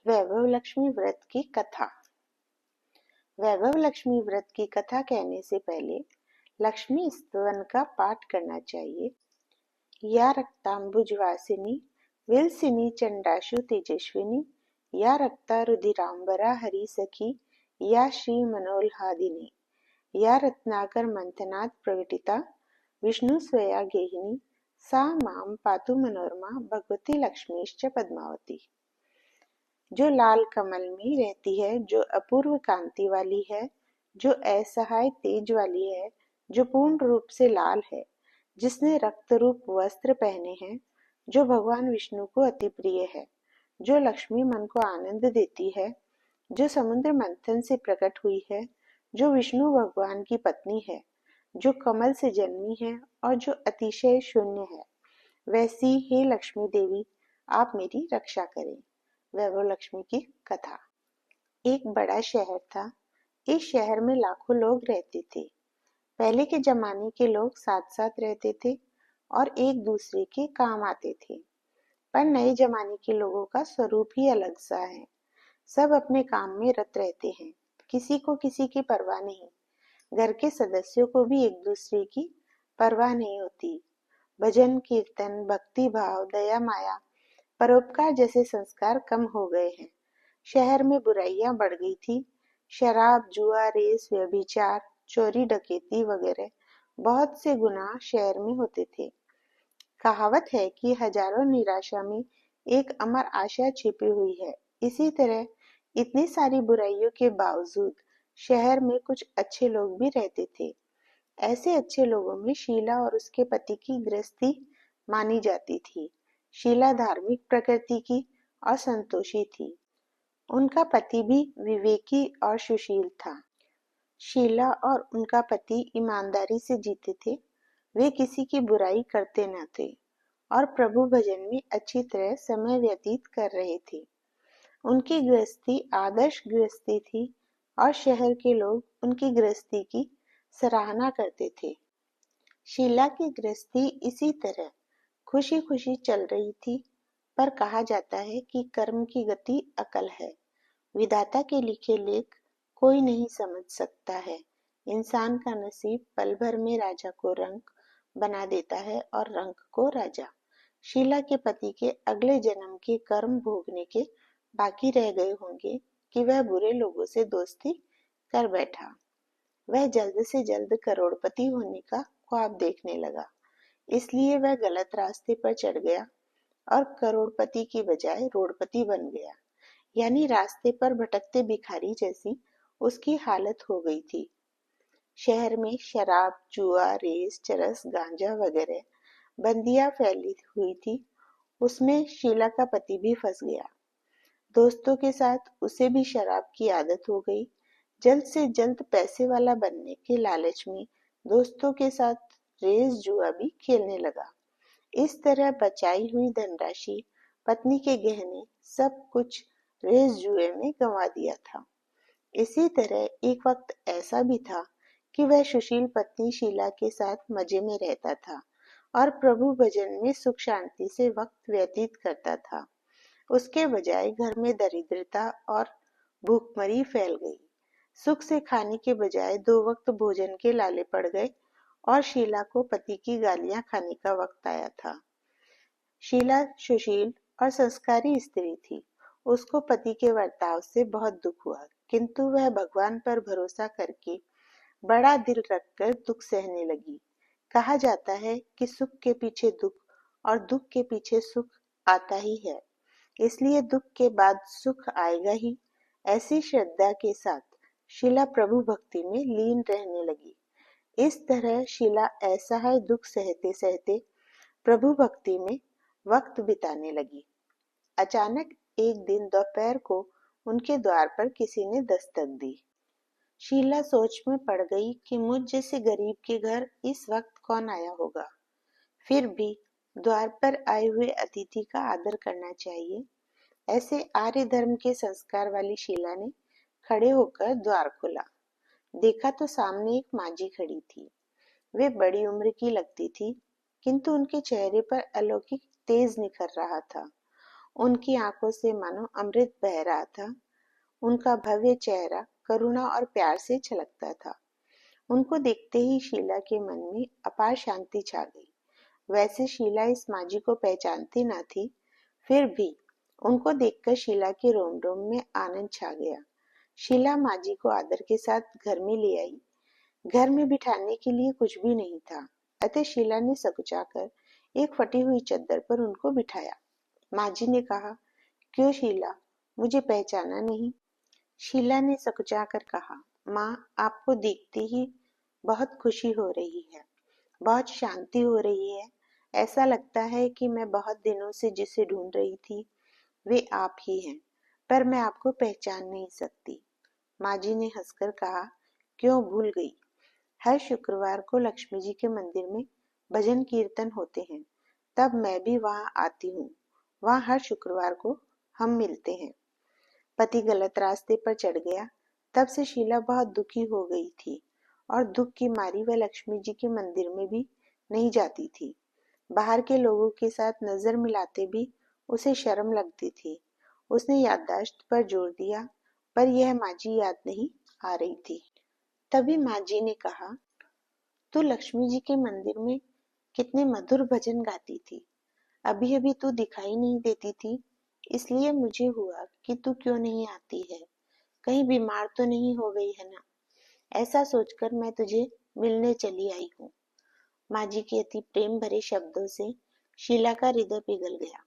वैभव लक्ष्मी व्रत की कथा। वैभव लक्ष्मी व्रत की कथा कहने से पहले लक्ष्मी स्तवन का पाठ करना चाहिए। या रक्तांबुजवासिनी विलसिनी चंडाशु तेजस्विनी, या रक्ता रुधिरांबरा हरि सखी, या श्री मनोल्हादिनी, या रत्नाकर मंथनात् प्रकटिता विष्णु स्वया गेहिनी, सा मां पातु मनोरमा भगवती लक्ष्मीश्च पद्मावती। जो लाल कमल में रहती है, जो अपूर्व कांति वाली है, जो असहाय तेज वाली है, जो पूर्ण रूप से लाल है, जिसने रक्त रूप वस्त्र पहने हैं, जो भगवान विष्णु को अति प्रिय है, जो लक्ष्मी मन को आनंद देती है, जो समुद्र मंथन से प्रकट हुई है, जो विष्णु भगवान की पत्नी है, जो कमल से जन्मी है और जो अतिशय शून्य है, वैसी हे लक्ष्मी देवी आप मेरी रक्षा करें। वैभव लक्ष्मी की कथा। एक बड़ा शहर था। इस शहर में लाखों लोग रहते थे। पहले के जमाने के लोग साथ साथ रहते थे और एक दूसरे के काम आते थे। पर नए जमाने के लोगों का स्वरूप ही अलग सा है। सब अपने काम में रत रहते हैं, किसी को किसी की परवाह नहीं। घर के सदस्यों को भी एक दूसरे की परवाह नहीं होती। भजन कीर्तन, भक्ति भाव, दया माया, परोपकार जैसे संस्कार कम हो गए हैं। शहर में बुराइयां बढ़ गई थी। शराब, जुआ, रेस, व्यभिचार, चोरी डकैती वगैरह बहुत से गुनाह शहर में होते थे। कहावत है कि हजारों निराशा में एक अमर आशा छिपी हुई है। इसी तरह इतनी सारी बुराइयों के बावजूद शहर में कुछ अच्छे लोग भी रहते थे। ऐसे अच्छे लोगों में शीला और उसके पति की गृहस्थी मानी जाती थी। शीला धार्मिक प्रकृति की और संतोषी थी। उनका पति भी विवेकी और सुशील था। शीला और उनका पति ईमानदारी से जीते थे। वे किसी की बुराई करते न थे और प्रभु भजन में अच्छी तरह समय व्यतीत कर रहे थे। उनकी गृहस्थी आदर्श गृहस्थी थी और शहर के लोग उनकी गृहस्थी की सराहना करते थे। शीला की गृहस्थी इसी तरह खुशी खुशी चल रही थी, पर कहा जाता है कि कर्म की गति अकल है। विधाता के लिखे लेख कोई नहीं समझ सकता है। इंसान का नसीब पल भर में राजा को रंक बना देता है और रंक को राजा। शीला के पति के अगले जन्म के कर्म भोगने के बाकी रह गए होंगे कि वह बुरे लोगों से दोस्ती कर बैठा। वह जल्द से जल्द करोड़पति होने का ख्वाब देखने लगा, इसलिए वह गलत रास्ते पर चढ़ गया और करोड़पति की बजाय रोड़पति बन गया। यानी रास्ते पर भटकते भिखारी जैसी उसकी हालत हो गई थी। शहर में शराब, जुआ, रेस, चरस, गांजा वगैरह बंदियां फैली हुई थी। उसमें शीला का पति भी फंस गया। दोस्तों के साथ उसे भी शराब की आदत हो गई। जल्द से जल्द पैसे वाला बनने के लालच में दोस्तों के साथ रेस, जुआ भी खेलने लगा। इस तरह बचाई हुई धनराशि, पत्नी के गहने, सब कुछ रेस जुए में गंवा दिया था। इसी तरह एक वक्त ऐसा भी था कि वह सुशील पत्नी शीला के साथ मजे में रहता था और प्रभु भजन में सुख शांति से वक्त व्यतीत करता था। उसके बजाय घर में दरिद्रता और भूखमरी फैल गई। सुख से खाने के बजाय 2 वक्त भोजन के लाले पड़ गए और शीला को पति की गालियां खाने का वक्त आया था। शीला सुशील और संस्कारी स्त्री थी। उसको पति के बर्ताव से बहुत दुख हुआ, किंतु वह भगवान पर भरोसा करके बड़ा दिल रखकर दुख सहने लगी। कहा जाता है कि सुख के पीछे दुख और दुख के पीछे सुख आता ही है, इसलिए दुख के बाद सुख आएगा ही। ऐसी श्रद्धा के साथ शीला प्रभु भक्ति में लीन रहने लगी। इस तरह शीला असहाय दुख सहते सहते प्रभु भक्ति में वक्त बिताने लगी। अचानक एक दिन दोपहर को उनके द्वार पर किसी ने दस्तक दी। शीला सोच में पड़ गई कि मुझ जैसे गरीब के घर इस वक्त कौन आया होगा। फिर भी द्वार पर आए हुए अतिथि का आदर करना चाहिए। ऐसे आर्य धर्म के संस्कार वाली शीला ने खड़े होकर द्वार खोला। देखा तो सामने एक मांझी खड़ी थी। वे बड़ी उम्र की लगती थी, किंतु उनके चेहरे पर अलौकिक तेज निखर रहा था। उनकी आंखों से मानो अमृत बह रहा था। उनका भव्य चेहरा करुणा और प्यार से छलकता था। उनको देखते ही शीला के मन में अपार शांति छा गई। वैसे शीला इस माजी को पहचानती न थी, फिर भी उनको देखकर शीला के रोम रोम में आनंद छा गया। शीला माजी को आदर के साथ घर में ले आई। घर में बिठाने के लिए कुछ भी नहीं था, अतः शीला ने सकुचाकर एक फटी हुई चद्दर पर उनको बिठाया। माजी ने कहा, क्यों शीला, मुझे पहचाना नहीं? शीला ने सकुचाकर कहा, माँ, आपको देखते ही बहुत खुशी हो रही है, बहुत शांति हो रही है। ऐसा लगता है कि मैं बहुत दिनों से जिसे ढूंढ रही थी वे आप ही हैं, पर मैं आपको पहचान नहीं सकती। माजी ने हंसकर कहा, क्यों भूल गई? हर शुक्रवार को लक्ष्मी जी के मंदिर में भजन कीर्तन होते हैं, तब मैं भी वहां आती हूँ। वहां हर शुक्रवार को हम मिलते हैं। पति गलत रास्ते पर चढ़ गया, तब से शीला बहुत दुखी हो गई थी और दुख की मारी वह लक्ष्मी जी के मंदिर में भी नहीं जाती थी। बाहर के लोगों के साथ नजर मिलाते भी उसे शर्म लगती थी। उसने याददाश्त पर जोर दिया, पर यह माजी याद नहीं आ रही थी। तभी माजी ने कहा, तू लक्ष्मी जी के मंदिर में कितने मधुर भजन गाती थी। अभी अभी तू दिखाई नहीं देती थी, इसलिए मुझे हुआ कि तू क्यों नहीं आती है, कहीं बीमार तो नहीं हो गई है ना। ऐसा सोचकर मैं तुझे मिलने चली आई हूँ। माजी के अति प्रेम भरे शब्दों से शीला का हृदय पिघल गया।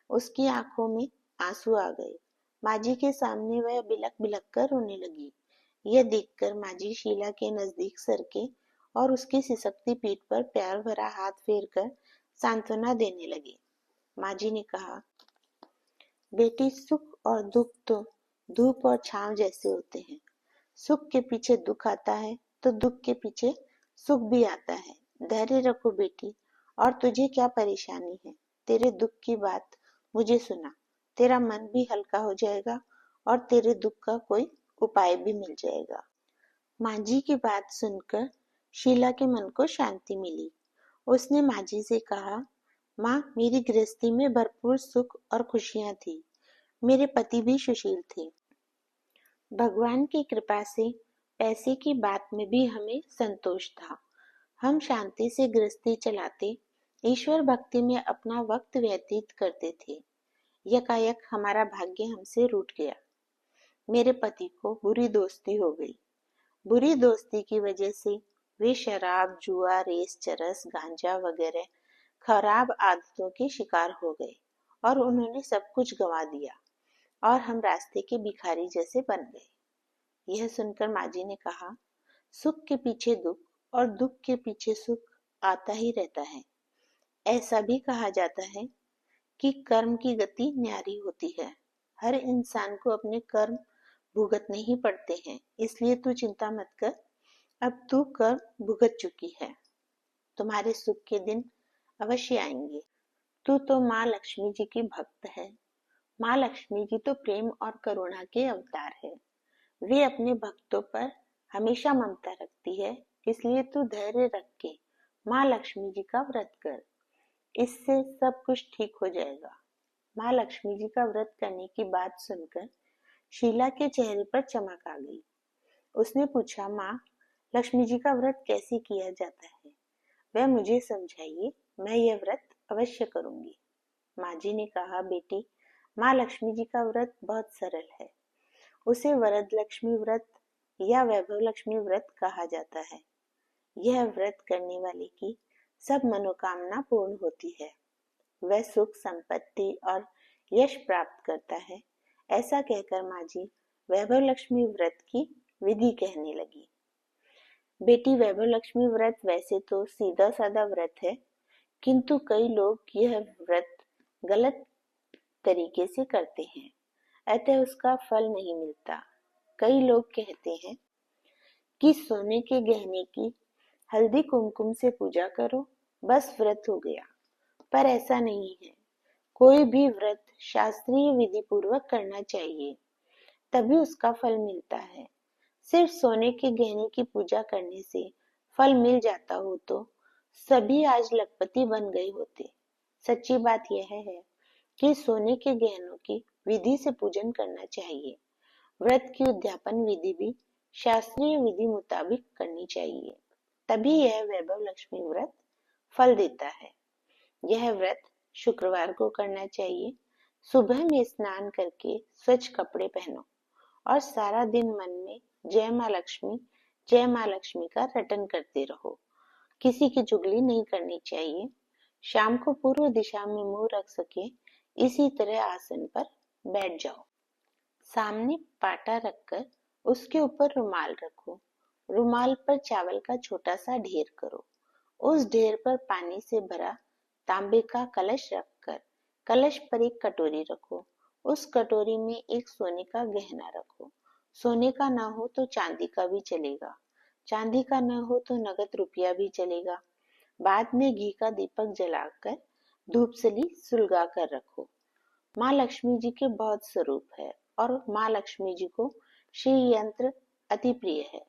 उसकी आंखों में आंसू आ गए। माजी के सामने वह बिलक बिलक कर रोने लगी। यह देखकर माजी शीला के नजदीक सरके और उसकी सिसकती पीठ पर प्यार भरा हाथ फेरकर सांत्वना देने लगे। माजी ने कहा, बेटी, सुख और दुख तो धूप और छांव जैसे होते हैं। सुख के पीछे दुख आता है तो दुख के पीछे सुख भी आता है। धैर्य रखो बेटी, और तुझे क्या परेशानी है? तेरे दुख की बात मुझे सुना, तेरा मन भी हल्का हो जाएगा और तेरे दुख का कोई उपाय भी मिल जाएगा। माजी की बात सुनकर शीला के मन को शांति मिली। उसने माजी से कहा, माँ, मेरी गृहस्थी में भरपूर सुख और खुशियां थी। मेरे पति भी सुशील थे। भगवान की कृपा से पैसे की बात में भी हमें संतोष था। हम शांति से गृहस्थी चलाते, ईश्वर भक्ति में अपना वक्त व्यतीत करते थे। यकायक हमारा भाग्य हमसे रूठ गया। मेरे पति को बुरी दोस्ती हो गई। बुरी दोस्ती की वजह से वे शराब, जुआ, रेस, चरस, गांजा वगैरह खराब आदतों के शिकार हो गए और उन्होंने सब कुछ गंवा दिया और हम रास्ते के भिखारी जैसे बन गए। यह सुनकर माजी ने कहा, सुख के पीछे दुख और दुख के पीछे सुख आता ही रहता है। ऐसा भी कहा जाता है कि कर्म की गति न्यारी होती है। हर इंसान को अपने कर्म भुगतने ही पड़ते हैं, इसलिए तू चिंता मत कर। अब तू कर्म भुगत चुकी है, तुम्हारे सुख के दिन अवश्य आएंगे। तू तो माँ लक्ष्मी जी की भक्त है। माँ लक्ष्मी जी तो प्रेम और करुणा के अवतार है। वे अपने भक्तों पर हमेशा ममता रखती है, इसलिए तू धैर्य रख के माँ लक्ष्मी जी का व्रत कर। इससे सब कुछ ठीक हो जाएगा। माँ लक्ष्मी जी का व्रत करने की बात सुनकर शीला के चेहरे पर चमक आ गई। उसने पूछा, माँ, लक्ष्मी जी का व्रत कैसे किया जाता है? वह मुझे समझाइए, मैं यह व्रत अवश्य करूंगी। माँ जी ने कहा, बेटी, माँ लक्ष्मी जी का व्रत बहुत सरल है। उसे वरद लक्ष्मी व्रत या वैभव लक्ष्मी व्रत कहा जाता है। यह व्रत करने वाले की सब मनोकामना पूर्ण होती है। वह सुख, संपत्ति और यश प्राप्त करता है। ऐसा कहकर माँ जी वैभव लक्ष्मी व्रत की विधि कहने लगी। बेटी, वैभव लक्ष्मी व्रत वैसे तो सीधा साधा व्रत है, किंतु कई लोग यह व्रत गलत तरीके से करते हैं, अतः उसका फल नहीं मिलता। कई लोग कहते हैं कि सोने के गहने की हल्दी कुमकुम से पूजा करो, बस व्रत हो गया। पर ऐसा नहीं है। कोई भी व्रत शास्त्रीय विधि पूर्वक करना चाहिए, तभी उसका फल मिलता है। सिर्फ सोने के गहने की पूजा करने से फल मिल जाता हो तो सभी आज लखपति बन गए होते। सच्ची बात यह है कि सोने के गहनों की विधि से पूजन करना चाहिए। व्रत की उद्यापन विधि भी शास्त्रीय विधि मुताबिक करनी चाहिए, तभी यह वैभव लक्ष्मी व्रत फल देता है। यह व्रत शुक्रवार को करना चाहिए। सुबह में स्नान करके स्वच्छ कपड़े पहनो और सारा दिन मन में जय माँ लक्ष्मी का रटन करते रहो। किसी की चुगली नहीं करनी चाहिए। शाम को पूर्व दिशा में मुंह रख सके इसी तरह आसन पर बैठ जाओ। सामने पाटा रखकर उसके ऊपर रुमाल रखो। रुमाल पर चावल का छोटा सा ढेर करो। उस ढेर पर पानी से भरा तांबे का कलश रखकर कलश पर एक कटोरी रखो। उस कटोरी में एक सोने का गहना रखो। सोने का ना हो तो चांदी का भी चलेगा। चांदी का न हो तो नगद रुपया भी चलेगा। बाद में घी का दीपक जलाकर धूपसली सुलगा कर रखो। माँ लक्ष्मी जी के बहुत स्वरूप है और माँ लक्ष्मी जी को श्री यंत्र अति प्रिय है।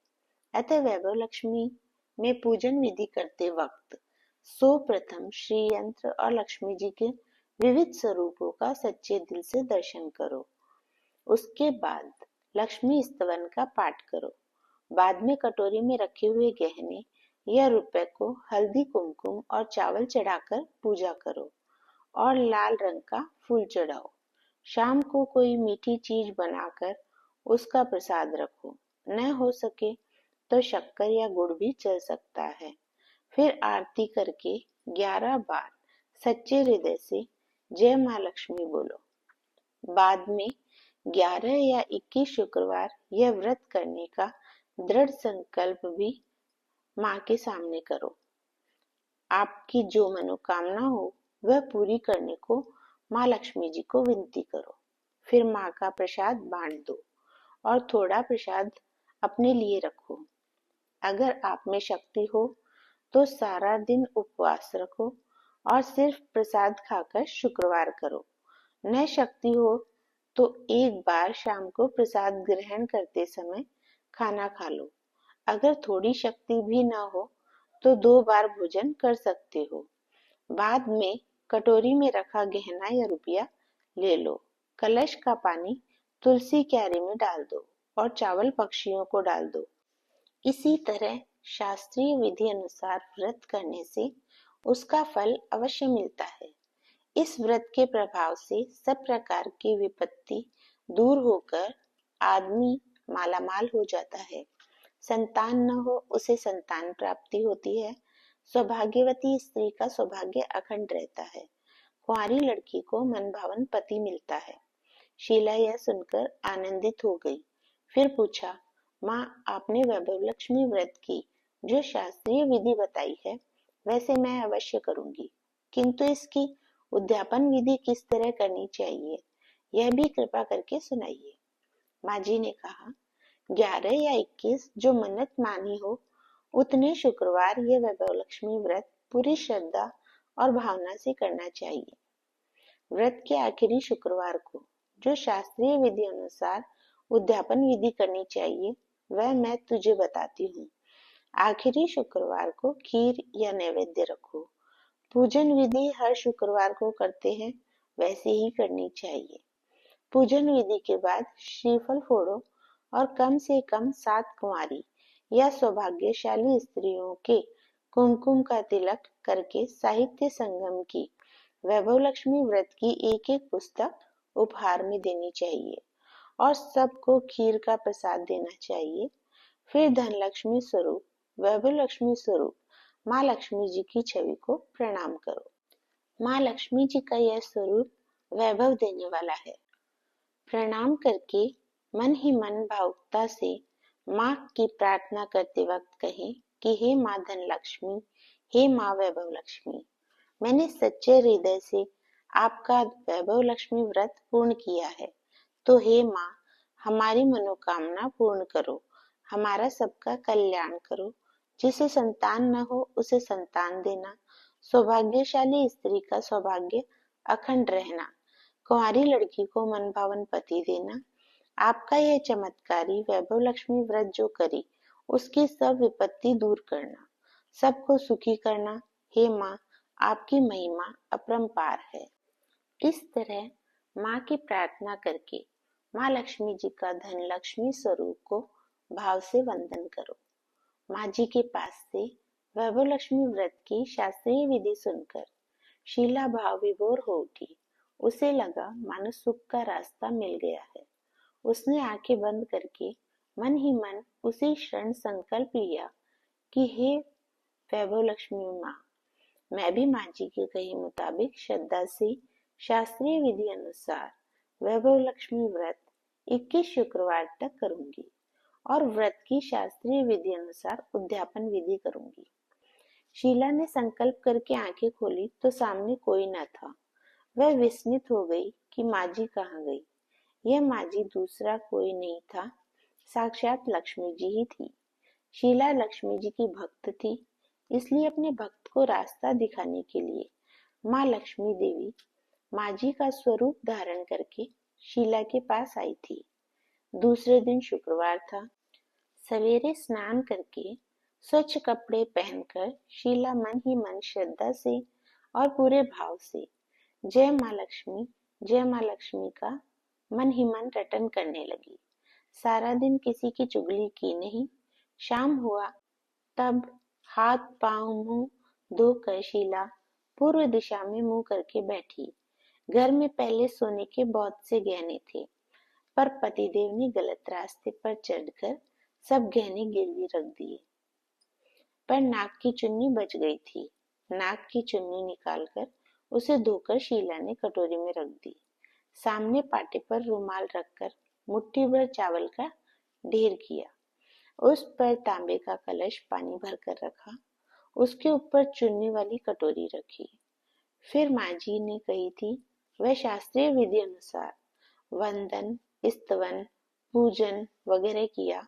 अतः वैभव लक्ष्मी में पूजन विधि करते वक्त प्रथम श्री यंत्र और लक्ष्मी जी के विविध स्वरूपों का सच्चे दिल से दर्शन करो। उसके बाद लक्ष्मी स्तवन का पाठ करो। बाद में कटोरी में रखे हुए गहने या रुपए को हल्दी कुमकुम और चावल चढ़ाकर पूजा करो और लाल रंग का फूल चढ़ाओ। शाम को कोई मीठी चीज बनाकर उसका प्रसाद रखो। न हो सके तो शक्कर या गुड़ भी चल सकता है। फिर आरती करके 11 बार सच्चे हृदय से जय माँ लक्ष्मी बोलो। बाद में 11 या 21 शुक्रवार यह व्रत करने का दृढ़ संकल्प भी माँ के सामने करो। आपकी जो मनोकामना हो वह पूरी करने को माँ लक्ष्मी जी को विनती करो। फिर माँ का प्रसाद बांट दो और थोड़ा प्रसाद अपने लिए रखो। अगर आप में शक्ति हो तो सारा दिन उपवास रखो और सिर्फ प्रसाद खाकर शुक्रवार करो। न शक्ति हो तो एक बार शाम को प्रसाद ग्रहण करते समय खाना खा लो। अगर थोड़ी शक्ति भी न हो तो 2 बार भोजन कर सकते हो। बाद में कटोरी में रखा गहना या रुपया ले लो। कलश का पानी तुलसी क्यारी में डाल दो और चावल पक्षियों को डाल दो। इसी तरह शास्त्रीय विधि अनुसार व्रत करने से उसका फल अवश्य मिलता है। इस व्रत के प्रभाव से सब प्रकार की विपत्ति दूर होकर आदमी मालामाल हो जाता है। संतान न हो उसे संतान प्राप्ति होती है। सौभाग्यवती स्त्री का सौभाग्य अखंड रहता है। कुंवारी लड़की को मनभावन पति मिलता है। शीला यह सुनकर आनंदित हो गई। फिर पूछा, माँ आपने वैभव लक्ष्मी व्रत की जो शास्त्रीय विधि बताई है वैसे मैं अवश्य करूंगी, किंतु इसकी उद्यापन विधि किस तरह करनी चाहिए यह भी कृपा करके सुनाइए। माँ जी ने कहा, 11 या 21 जो मन्नत मानी हो उतने शुक्रवार यह वैभव लक्ष्मी व्रत पूरी श्रद्धा और भावना से करना चाहिए। व्रत के आखिरी शुक्रवार को जो शास्त्रीय विधि अनुसार उद्यापन विधि करनी चाहिए वह मैं तुझे बताती हूँ। आखिरी शुक्रवार को खीर या नैवेद्य रखो। पूजन विधि हर शुक्रवार को करते हैं वैसे ही करनी चाहिए। पूजन विधि के बाद श्रीफल फोड़ो और कम से कम 7 कुंवारी या सौभाग्यशाली स्त्रियों के कुमकुम का तिलक करके साहित्य संगम की वैभव लक्ष्मी व्रत की एक पुस्तक उपहार में देनी चाहिए और सबको खीर का प्रसाद देना चाहिए। फिर धनलक्ष्मी स्वरूप वैभव लक्ष्मी स्वरूप माँ लक्ष्मी जी की छवि को प्रणाम करो। माँ लक्ष्मी जी का यह स्वरूप वैभव देने वाला है। प्रणाम करके मन ही मन भावुकता से माँ की प्रार्थना करते वक्त कहें कि हे माँ धनलक्ष्मी, हे माँ वैभव लक्ष्मी, मैंने सच्चे हृदय से आपका वैभव लक्ष्मी व्रत पूर्ण किया है, तो हे माँ हमारी मनोकामना पूर्ण करो, हमारा सबका कल्याण करो। जिसे संतान न हो उसे संतान देना, सौभाग्यशाली स्त्री का सौभाग्य अखंड रहना, कुंवारी लड़की को मनभावन पति देना। आपका यह चमत्कारी वैभव लक्ष्मी व्रत जो करी उसकी सब विपत्ति दूर करना, सबको सुखी करना। हे माँ आपकी महिमा अपरंपार है। इस तरह माँ की प्रार्थना करके माँ लक्ष्मी जी का धन लक्ष्मी स्वरूप को भाव से वंदन करो। माँ जी के पास से वैभव लक्ष्मी व्रत की शास्त्रीय विधि सुनकर शीला भाव विभोर हो उठी। उसे लगा मानो सुख का रास्ता मिल गया है। उसने आंखें बंद करके मन ही मन उसी क्षण संकल्प लिया कि हे वैभव लक्ष्मी माँ, मैं भी माँ जी के कहे मुताबिक श्रद्धा से शास्त्रीय विधि अनुसार वैभव लक्ष्मी व्रत 21 शुक्रवार तक करूंगी और व्रत की शास्त्रीय विधि अनुसार उद्यापन विधि करूंगी। शीला ने संकल्प करके आंखें खोली तो सामने कोई न था। वह विस्मित हो गई कि माँ जी कहाँ गई। यह माँ जी दूसरा कोई नहीं था, साक्षात लक्ष्मी जी ही थी। शीला लक्ष्मी जी की भक्त थी, इसलिए अपने भक्त को रास्ता दिखाने के लिए माँ लक्ष्मी देवी माँ जी का स्वरूप धारण करके शीला के पास आई थी। दूसरे दिन शुक्रवार था। सवेरे स्नान करके स्वच्छ कपड़े पहनकर शीला मन ही मन श्रद्धा से और पूरे भाव से जय माँ लक्ष्मी का मन ही मन रटन करने लगी। सारा दिन किसी की चुगली की नहीं। शाम हुआ तब हाथ पांव मुंह धोकर शीला पूर्व दिशा में मुंह करके बैठी। घर में पहले सोने के बहुत से गहने थे, पर पतिदेव ने गलत रास्ते पर चढ़कर सब गहने गिरवी रख दिए। पर नाक की चुन्नी बच गई थी। नाक की चुन्नी निकालकर उसे धोकर शीला ने कटोरी में रख दी। सामने पाटे पर रुमाल रखकर मुट्ठी भर चावल का ढेर किया। उस पर तांबे का कलश पानी भरकर रखा। उसके ऊपर चुन्नी वाली कटोरी रखी। फिर माँ जी ने कही थी वह शास्त्रीय विधि अनुसार वंदन, स्तवन, पूजन वगैरह किया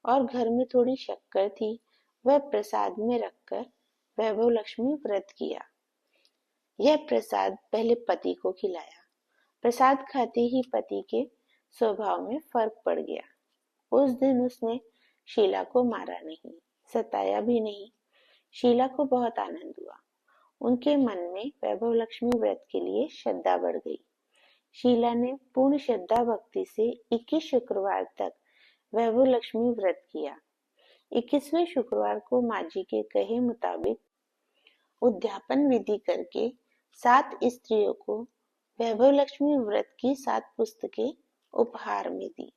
और घर में थोड़ी शक्कर थी, वह प्रसाद में रखकर वैभव लक्ष्मी व्रत किया। यह प्रसाद पहले पति को खिलाया। प्रसाद खाते ही पति के स्वभाव में फर्क पड़ गया। उस दिन उसने शीला को मारा नहीं, सताया भी नहीं। शीला को बहुत आनंद हुआ। उनके मन में वैभव लक्ष्मी व्रत के लिए श्रद्धा बढ़ गई। शीला ने पूर्ण श्रद्धा भक्ति से 21 शुक्रवार तक वैभव लक्ष्मी व्रत किया। 21वें शुक्रवार को माँ जी के कहे मुताबिक उद्यापन विधि करके 7 स्त्रियों को वैभव लक्ष्मी व्रत की 7 पुस्तकें उपहार में दी।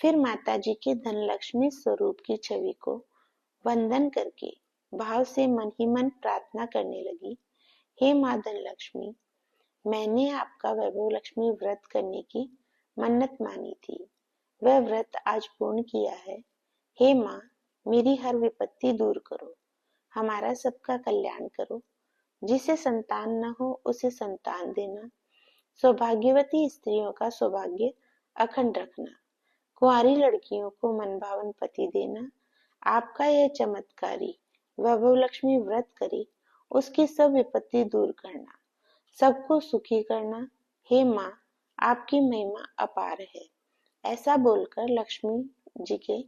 फिर माता जी के धन लक्ष्मी स्वरूप की छवि को वंदन करके भाव से मन ही मन प्रार्थना करने लगी, हे माँ धन लक्ष्मी, मैंने आपका वैभव लक्ष्मी व्रत करने की मन्नत मानी थी, वह व्रत आज पूर्ण किया है। हे माँ, मेरी हर विपत्ति दूर करो, हमारा सबका कल्याण करो। जिसे संतान न हो उसे संतान देना, सौभाग्यवती स्त्रियों का सौभाग्य अखंड रखना, कुंवारी लड़कियों को मनभावन पति देना। आपका यह चमत्कारी वैभव लक्ष्मी व्रत करे, उसकी सब विपत्ति दूर करना, सबको सुखी करना। हे माँ, आपकी महिमा अपार है। ऐसा बोलकर लक्ष्मी जी के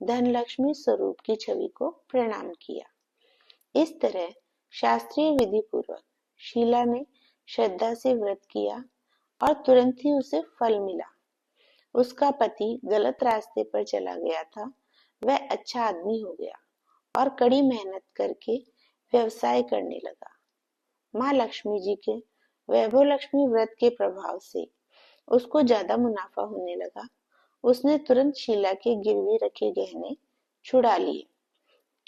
धन लक्ष्मी स्वरूप की छवि को प्रणाम किया। इस तरह शास्त्रीय विधि पूर्वक शीला ने श्रद्धा से व्रत किया और तुरंत ही उसे फल मिला। उसका पति गलत रास्ते पर चला गया था, वह अच्छा आदमी हो गया और कड़ी मेहनत करके व्यवसाय करने लगा। माँ लक्ष्मी जी के वैभव लक्ष्मी व्रत के प्रभाव से उसको ज्यादा मुनाफा होने लगा। उसने तुरंत शीला के गिरवी रखे गहने छुड़ा लिए।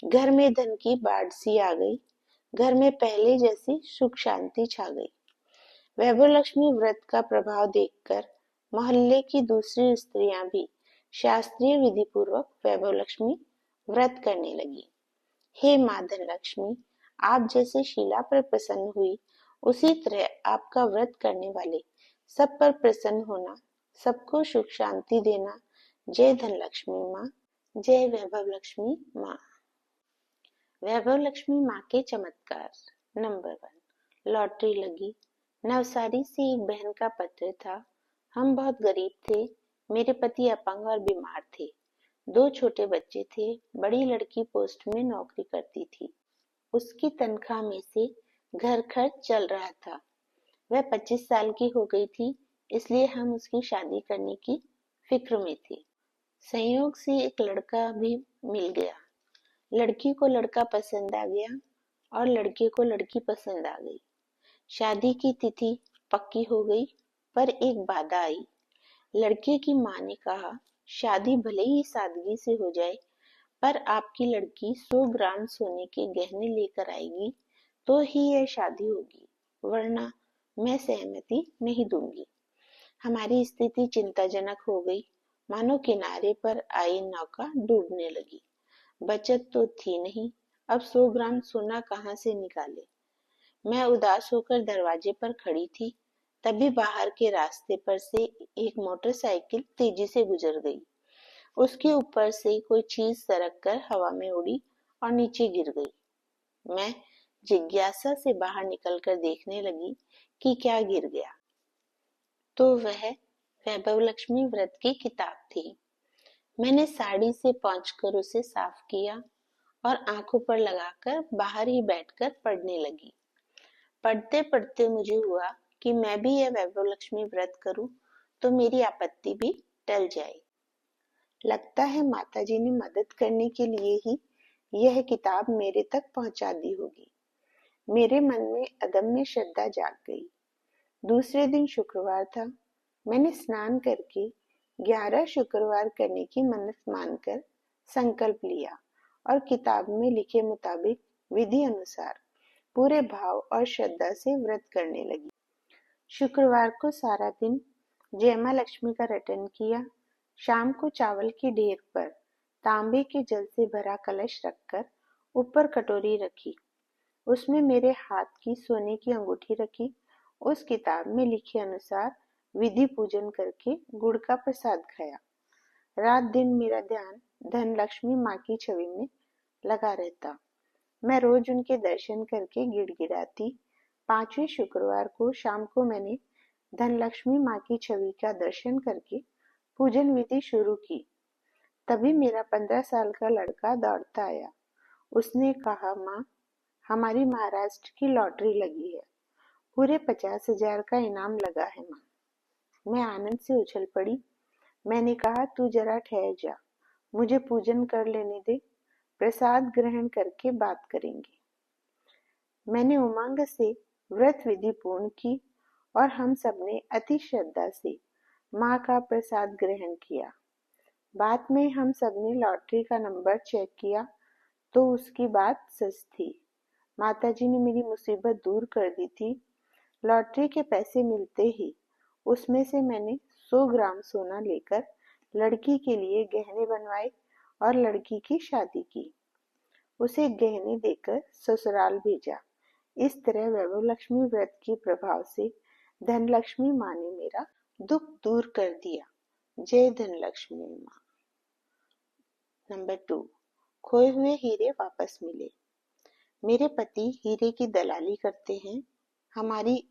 घर में धन की बाढ़ सी आ गई। घर में पहले जैसी सुख शांति छा गई। वैभव लक्ष्मी व्रत का प्रभाव देखकर मोहल्ले की दूसरी स्त्रियां भी शास्त्रीय विधि पूर्वक वैभव लक्ष्मी व्रत करने लगी। हे माँ धन लक्ष्मी, आप जैसे शीला पर प्रसन्न हुई, उसी तरह आपका व्रत करने वाले सब पर प्रसन्न होना, सबको सुख शांति देना। जय धन लक्ष्मी माँ, जय वैभव लक्ष्मी माँ। वैभव लक्ष्मी माँ के चमत्कार। नंबर 1, लॉटरी लगी। नवसारी से एक बहन का पत्र था। हम बहुत गरीब थे। मेरे पति अपंग और बीमार थे। 2 छोटे बच्चे थे। बड़ी लड़की पोस्ट में नौकरी करती थी। उसकी तनख्वाह में से घर खर्च चल रहा था। वह 25 साल की हो गई थी, इसलिए हम उसकी शादी करने की फिक्र में थे। संयोग से एक लड़का भी मिल गया। लड़की को लड़का पसंद आ गया और लड़के को लड़की पसंद आ गई। शादी की तिथि पक्की हो गई, पर एक बाधा आई। लड़के की माँ ने कहा, शादी भले ही सादगी से हो जाए, पर आपकी लड़की 100 ग्राम सोने के गहने लेकर आएगी तो ही यह शादी होगी, वरना मैं सहमति नहीं दूंगी। हमारी स्थिति चिंताजनक हो गई, मानो किनारे पर आई नौका डूबने लगी। बचत तो थी नहीं, अब 100 ग्राम सोना कहाँ से निकाले। मैं उदास होकर दरवाजे पर खड़ी थी, तभी बाहर के रास्ते पर से एक मोटरसाइकिल तेजी से गुजर गई। उसके ऊपर से कोई चीज सरक कर हवा में उड़ी और नीचे गिर गई। मैं जिज्ञासा से बाहर निकलकर देखने लगी कि क्या गिर गया, तो वह वैभव लक्ष्मी व्रत की किताब थी। मैंने साड़ी से पोंछकर उसे साफ किया और आंखों पर लगाकर बाहर ही बैठकर पढ़ने लगी। पढ़ते पढ़ते मुझे हुआ कि मैं भी यह वैभव लक्ष्मी व्रत करूं तो मेरी आपत्ति भी टल जाए। लगता है माताजी ने मदद करने के लिए ही यह किताब मेरे तक पहुंचा दी होगी। मेरे मन में अदम्य श्रद्धा जाग गई। दूसरे दिन शुक्रवार था। मैंने स्नान करके 11 शुक्रवार करने की मन्नत मानकर संकल्प लिया और किताब में लिखे मुताबिक विधि अनुसार पूरे भाव और श्रद्धा से व्रत करने लगी। शुक्रवार को सारा दिन जय मां लक्ष्मी का रटन किया। शाम को चावल की ढेर पर तांबे के जल से भरा कलश रखकर ऊपर कटोरी रखी। उसमें मेरे हाथ की सोने की अंगूठी रखी। उस किताब में लिखे अनुसार विधि पूजन करके गुड़ का प्रसाद खाया। रात दिन मेरा ध्यान धन लक्ष्मी माँ की छवि में लगा रहता। मैं रोज उनके दर्शन करके गिड़गिड़ाती। 5वें शुक्रवार को शाम को मैंने धन लक्ष्मी माँ की छवि का दर्शन करके पूजन विधि शुरू की। तभी मेरा 15 साल का लड़का दौड़ता आया। उसने कहा, माँ, हमारी महाराष्ट्र की लॉटरी लगी है, पूरे 50,000 का इनाम लगा है माँ। मैं आनंद से उछल पड़ी। मैंने कहा, तू जरा ठहर जा, मुझे पूजन कर लेने दे, प्रसाद ग्रहण करके बात करेंगे। मैंने उमंग से व्रत विधि पूर्ण की और हम सबने अति श्रद्धा से माँ का प्रसाद ग्रहण किया। बाद में हम सबने लॉटरी का नंबर चेक किया तो उसकी बात सच थी। माताजी ने मेरी मुसीबत दूर कर दी थी। लॉटरी के पैसे मिलते ही उसमें से मैंने 100 ग्राम सोना लेकर लड़की के लिए गहने बनवाए और लड़की की शादी की। उसे गहने देकर ससुराल भेजा। इस तरह वैभव लक्ष्मी व्रत के प्रभाव से धन लक्ष्मी माँ ने मेरा दुख दूर कर दिया। जय धन लक्ष्मी माँ। नंबर 2, खोए हुए हीरे वापस मिले। मेरे पति हीरे की दलाली करते हैं। हमारी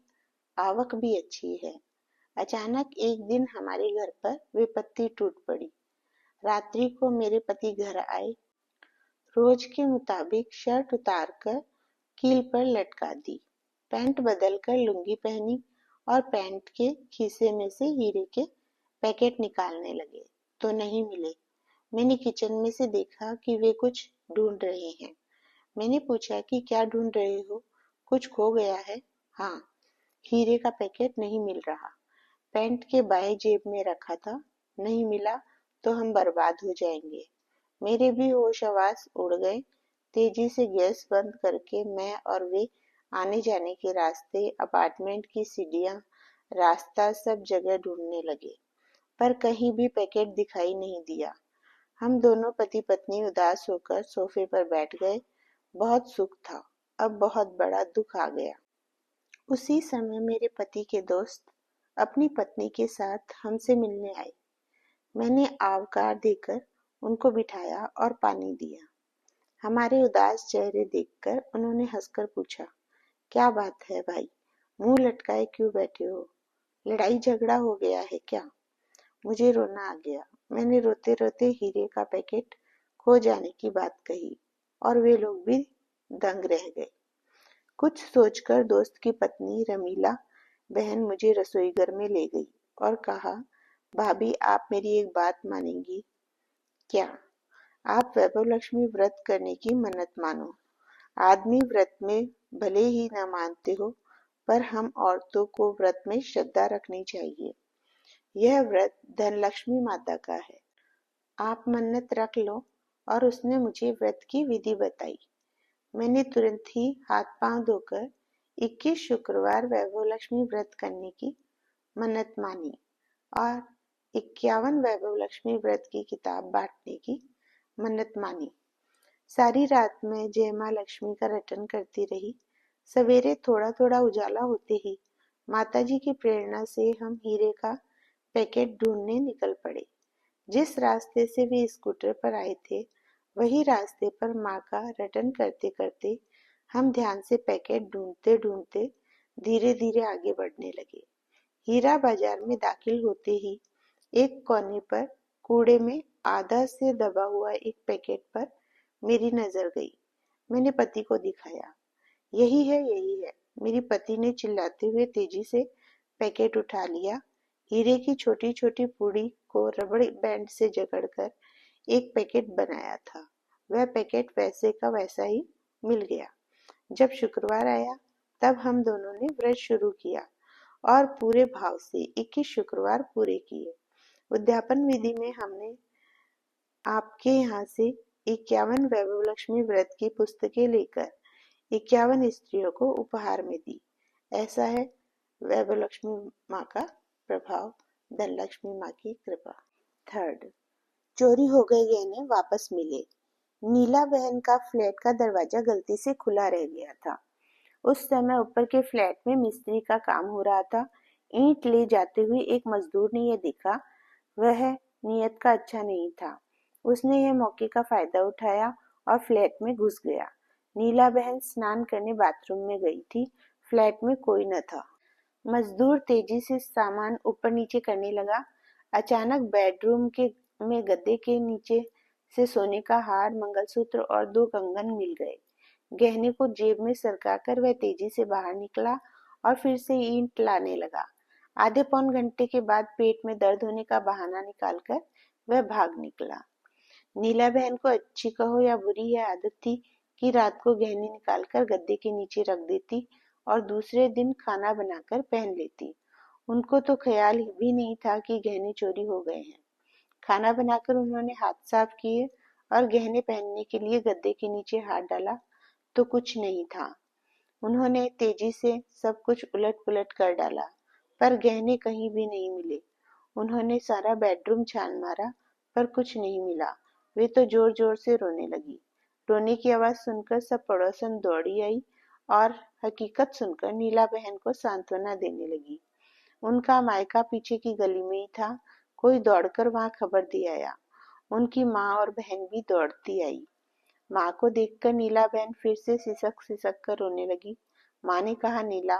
आवक भी अच्छी है। अचानक एक दिन हमारे घर पर विपत्ति टूट पड़ी। रात्रि को मेरे पति घर आए। रोज के मुताबिक शर्ट उतारकर कील पर लटका दी, पैंट बदलकर लुंगी पहनी और पैंट के खीसे में से हीरे के पैकेट निकालने लगे तो नहीं मिले। मैंने किचन में से देखा कि वे कुछ ढूंढ रहे हैं। मैंने पूछा कि क्या ढूंढ रहे हो, कुछ खो गया है? हाँ, हीरे का पैकेट नहीं मिल रहा। पैंट के बाएं जेब में रखा था, नहीं मिला तो हम बर्बाद हो जाएंगे। मेरे भी होश हवास उड़ गए। तेजी से गैस बंद करके मैं और वे आने जाने के रास्ते, अपार्टमेंट की सीढ़ियां, रास्ता सब जगह ढूंढने लगे, पर कहीं भी पैकेट दिखाई नहीं दिया। हम दोनों पति पत्नी उदास होकर सोफे पर बैठ गए। बहुत सुख था, अब बहुत बड़ा दुख आ गया। उसी समय मेरे पति के दोस्त अपनी पत्नी के साथ हमसे मिलने आए। मैंने आवकार देकर उनको बिठाया और पानी दिया। हमारे उदास चेहरे देखकर उन्होंने हंसकर पूछा, क्या बात है भाई, मुंह लटकाए क्यों बैठे हो? लड़ाई झगड़ा हो गया है क्या? मुझे रोना आ गया। मैंने रोते रोते हीरे का पैकेट खो जाने की बात कही और वे लोग भी दंग रह गए। कुछ सोचकर दोस्त की पत्नी रमीला बहन मुझे रसोई घर में ले गई और कहा, भाभी आप मेरी एक बात मानेंगी क्या? आप वैभव लक्ष्मी व्रत करने की मन्नत मानो। आदमी व्रत में भले ही न मानते हो, पर हम औरतों को व्रत में श्रद्धा रखनी चाहिए। यह व्रत धनलक्ष्मी माता का है। आप मन्नत रख लो। और उसने मुझे व्रत की विधि बताई। मैंने तुरंत ही हाथ पांव धोकर 21 शुक्रवार वैभव लक्ष्मी व्रत करने की मन्नत मानी और 51 वैभव लक्ष्मी व्रत की किताब बांटने की मन्नत मानी। सारी रात मैं जय माँ लक्ष्मी का रटन करती रही। सवेरे थोड़ा थोड़ा उजाला होते ही माताजी की प्रेरणा से हम हीरे का पैकेट ढूंढने निकल पड़े। जिस रास्ते से वे स्कूटर पर आए थे, वही रास्ते पर माँ का रटन करते करते हम ध्यान से पैकेट ढूंढते ढूंढते धीरे धीरे आगे बढ़ने लगे। हीरा बाजार में दाखिल होते ही एक कोने पर कूड़े में आधा से दबा हुआ एक पैकेट पर मेरी नजर गई। मैंने पति को दिखाया। यही है, यही है। मेरे पति ने चिल्लाते हुए तेजी से पैकेट उठा लिया। हीरे की छोटी छोटी पूड़ी को रबड़ बैंड से जकड़कर एक पैकेट बनाया था। वह पैकेट वैसे का वैसा ही मिल गया। जब शुक्रवार आया, तब हम दोनों ने व्रत शुरू किया और पूरे भाव से 21 शुक्रवार पूरे किए। उद्यापन विधि में हमने आपके यहाँ से 51 वैभव लक्ष्मी व्रत की पुस्तकें लेकर 51 स्त्रियों को उपहार में दी। ऐसा है वैभव लक्ष्मी माँ का प्रभाव, धनलक्ष्मी माँ की कृपा। थर्ड, चोरी हो गए गहने वापस मिले। नीला बहन का फ्लैट का दरवाजा गलती से खुला रह गया था। उस समय ऊपर के फ्लैट में मिस्त्री का काम हो रहा था। ईंट ले जाते हुए एक मजदूर ने यह देखा। वह नियत का अच्छा नहीं था। उसने यह मौके का फायदा उठाया और फ्लैट में घुस गया। नीला बहन स्नान करने बाथरूम में गई थी। फ्लैट में कोई न था। मजदूर तेजी से सामान ऊपर नीचे करने लगा। अचानक बेडरूम में गद्दे के नीचे से सोने का हार, मंगलसूत्र और 2 कंगन मिल गए। गहने को जेब में सरकाकर वह तेजी से बाहर निकला और फिर से ईंट लाने लगा। आधे पौन घंटे के बाद पेट में दर्द होने का बहाना निकालकर वह भाग निकला। नीला बहन को अच्छी कहो या बुरी यह आदत थी कि रात को गहने निकालकर गद्दे के नीचे रख देती और दूसरे दिन खाना बनाकर पहन लेती। उनको तो ख्याल भी नहीं था कि गहने चोरी हो गए हैं। खाना बनाकर उन्होंने हाथ साफ किए और गहने पहनने के लिए गद्दे के नीचे हाथ डाला तो कुछ नहीं था। उन्होंने तेजी से सब कुछ उलट पुलट कर डाला, पर गहने कहीं भी नहीं मिले। उन्होंने सारा बेडरूम छान मारा, पर कुछ नहीं मिला। वे तो जोर जोर से रोने लगी। रोने की आवाज सुनकर सब पड़ोसन दौड़ी आई और हकीकत सुनकर नीला बहन को सांत्वना देने लगी। उनका मायका पीछे की गली में ही था। कोई दौड़कर वहां खबर दे आया। उनकी माँ और बहन भी दौड़ती आई। माँ को देखकर नीला बहन फिर से सिसक सिसक कर रोने लगी। माँ ने कहा, नीला,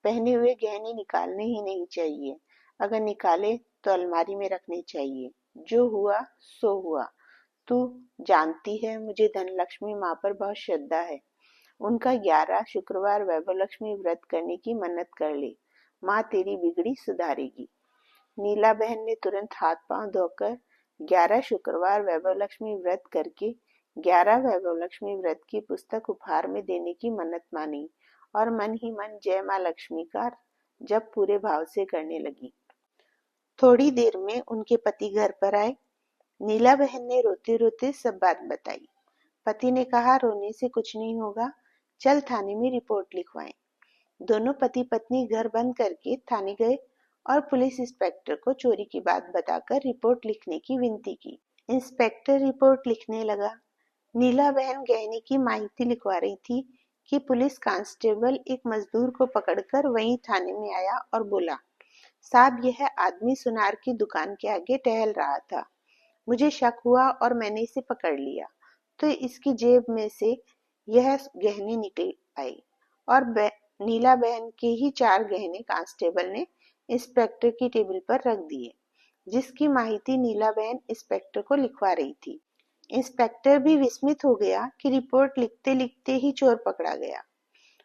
पहने हुए गहने निकालने ही नहीं चाहिए। अगर निकाले तो अलमारी में रखने चाहिए। जो हुआ सो हुआ। तू जानती है मुझे धनलक्ष्मी माँ पर बहुत श्रद्धा है। उनका 11 शुक्रवार वैभव लक्ष्मी व्रत करने की मन्नत कर ले। माँ तेरी बिगड़ी सुधारेगी। नीला बहन ने तुरंत हाथ पांव धोकर 11 शुक्रवार वैभव लक्ष्मी व्रत करके 11 वैभव लक्ष्मी व्रत की पुस्तक उपहार में देने की मन्नत मानी और मन ही मन जय माँ लक्ष्मी का जप पूरे भाव से करने लगी। थोड़ी देर में उनके पति घर पर आए। नीला बहन ने रोते रोते सब बात बताई। पति ने कहा, रोने से कुछ नहीं होगा, चल थाने में रिपोर्ट लिखवाएं। दोनों पति पत्नी घर बंद करके थाने गए और पुलिस इंस्पेक्टर को चोरी की बात बताकर रिपोर्ट लिखने की विनती की। इंस्पेक्टर रिपोर्ट लिखने लगा। नीला बहन गहने की माहिती लिखवा रही थी कि पुलिस कांस्टेबल एक मजदूर को पकड़कर वहीं थाने में आया और बोला, साहब, यह आदमी सुनार की दुकान के आगे टहल रहा था। मुझे शक हुआ और मैंने इसे पकड़ लिया तो इसकी जेब में से यह गहने निकल आए और नीला बहन के ही 4 गहने कांस्टेबल ने इंस्पेक्टर की टेबल पर रख दिए, जिसकी माहिती नीला बहन इंस्पेक्टर को लिखवा रही थी। इंस्पेक्टर भी विस्मित हो गया कि रिपोर्ट लिखते लिखते ही चोर पकड़ा गया।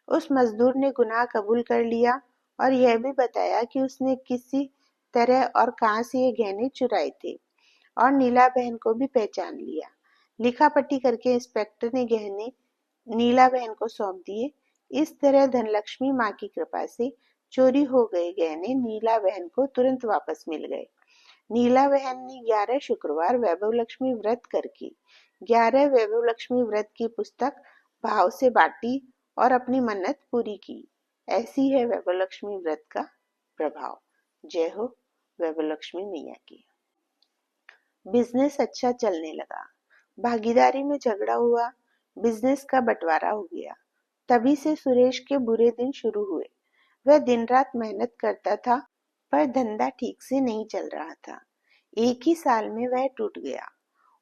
उस मजदूर ने गुनाह कबूल कर लिया और यह भी बताया कि उसने किसी तरह और कहाँ से ये गहने चुराए थे और नीला बहन को भी पहचान लिया। लिखा पट्टी करके इंस्पेक्टर ने गहने नीला बहन को सौंप दिए। इस तरह धनलक्ष्मी माँ की कृपा से चोरी हो गए गहने नीला बहन को तुरंत वापस मिल गए। नीला बहन ने 11 शुक्रवार वैभव लक्ष्मी व्रत करके 11 वैभव लक्ष्मी व्रत की पुस्तक भाव से बांटी और अपनी मन्नत पूरी की। ऐसी है वैभव लक्ष्मी व्रत का प्रभाव। जय हो वैभव लक्ष्मी मैया की। बिजनेस अच्छा चलने लगा। भागीदारी में झगड़ा हुआ, बिजनेस का बंटवारा हो गया। तभी से सुरेश के बुरे दिन शुरू हुए। वह दिन रात मेहनत करता था, पर धंधा ठीक से नहीं चल रहा था। एक ही साल में वह टूट गया।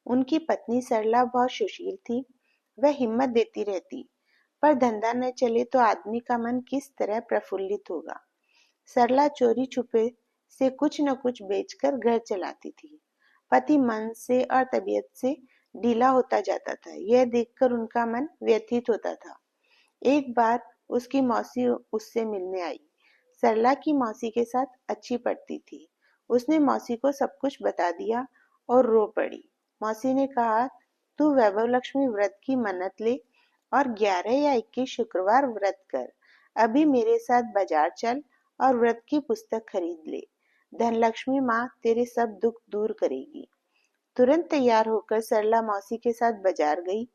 उनकी पत्नी सरला बहुत सुशील थी। वह हिम्मत देती रहती, पर धंधा न चले तो आदमी का मन किस तरह प्रफुल्लित होगा। सरला चोरी छुपे से कुछ न कुछ बेचकर घर चलाती थी। पति मन से और तबीयत से ढीला होता जाता था। यह देखकर उनका मन व्यथित होता था। एक बार उसकी मौसी उससे मिलने आई। सरला की मौसी के साथ अच्छी पड़ती थी। उसने मौसी को सब कुछ बता दिया और रो पड़ी। मौसी ने कहा, तू वैभव लक्ष्मी व्रत की मन्नत ले और 11 या 21 शुक्रवार व्रत कर। अभी मेरे साथ बाजार चल और व्रत की पुस्तक खरीद ले। धनलक्ष्मी माँ तेरे सब दुख दूर करेगी। तुरंत तैयार होकर सरला मौसी के साथ बाजार गई